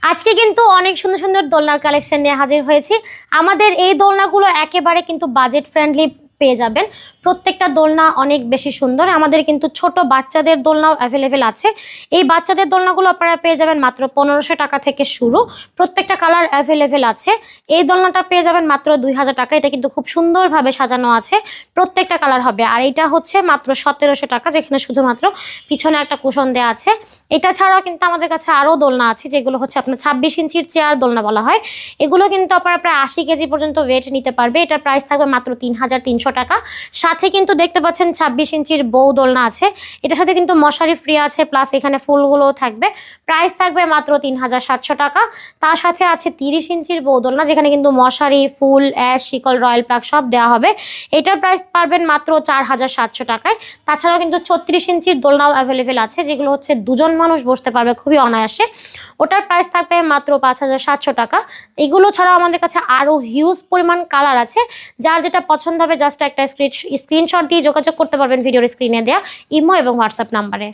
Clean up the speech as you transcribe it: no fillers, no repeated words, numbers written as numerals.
আজকে কিন্তু অনেক সুন্দর সুন্দর দোলনার কালেকশন নিয়ে হাজির হয়েছি। আমাদের এই দোলনাগুলো একেবারে কিন্তু বাজেট ফ্রেন্ডলি পেয়ে যাবেন। প্রত্যেকটা দোলনা অনেক বেশি সুন্দর। আমাদের কিন্তু ছোট বাচ্চাদের দোলনাও অ্যাভেলেবেল আছে। এই বাচ্চাদের দোলনাগুলো আপনারা পেয়ে যাবেন মাত্র 1500 টাকা থেকে শুরু। প্রত্যেকটা কালার অ্যাভেলেবেল আছে। এই দোলনাটা পেয়ে যাবেন মাত্র 2000 টাকা। এটা কিন্তু খুব সুন্দরভাবে সাজানো আছে, প্রত্যেকটা কালার হবে। আর এটা হচ্ছে মাত্র 1700 টাকা, যেখানে শুধুমাত্র পিছনে একটা কুশন দেওয়া আছে। এটা ছাড়াও কিন্তু আমাদের কাছে আরও দোলনা আছে, যেগুলো হচ্ছে আপনার 26 ইঞ্চির চেয়ার দোলনা বলা হয়। এগুলো কিন্তু আপনারা প্রায় 80 কেজি পর্যন্ত ওয়েট নিতে পারবে। এটার প্রাইস থাকবে মাত্র 3300 টাকা। সাথে কিন্তু দেখতে পাচ্ছেন 26 ইঞ্চির বউ দোলনা আছে। এটার সাথে কিন্তু মশারি ফ্রি আছে, প্লাস এখানে ফুলগুলোও থাকবে। প্রাইস থাকবে মাত্র 3700 টাকা। তার সাথে আছে 30 ইঞ্চির বউ দোলনা, যেখানে কিন্তু মশারি, ফুল, অ্যাশ, শিকল, রয়্যাল প্লাগ সব দেওয়া হবে। এটার প্রাইস পারবেন মাত্র 4700 টাকায়। তাছাড়াও কিন্তু 36 ইঞ্চির দোলনাও অ্যাভেলেবেল আছে, যেগুলো হচ্ছে দুজন মানুষ বসতে পারবে খুবই অনায়াসে। ওটার প্রাইস থাকবে মাত্র 5700 টাকা। এগুলো ছাড়াও আমাদের কাছে আরও হিউজ পরিমাণ কালার আছে। যার যেটা পছন্দ হবে জাস্ট একটা স্ক্রিনশট দিয়ে যোগাযোগ করতে পারবেন ভিডিওর স্ক্রিনে দেওয়া ইমো এবং হোয়াটসঅ্যাপ নাম্বারে।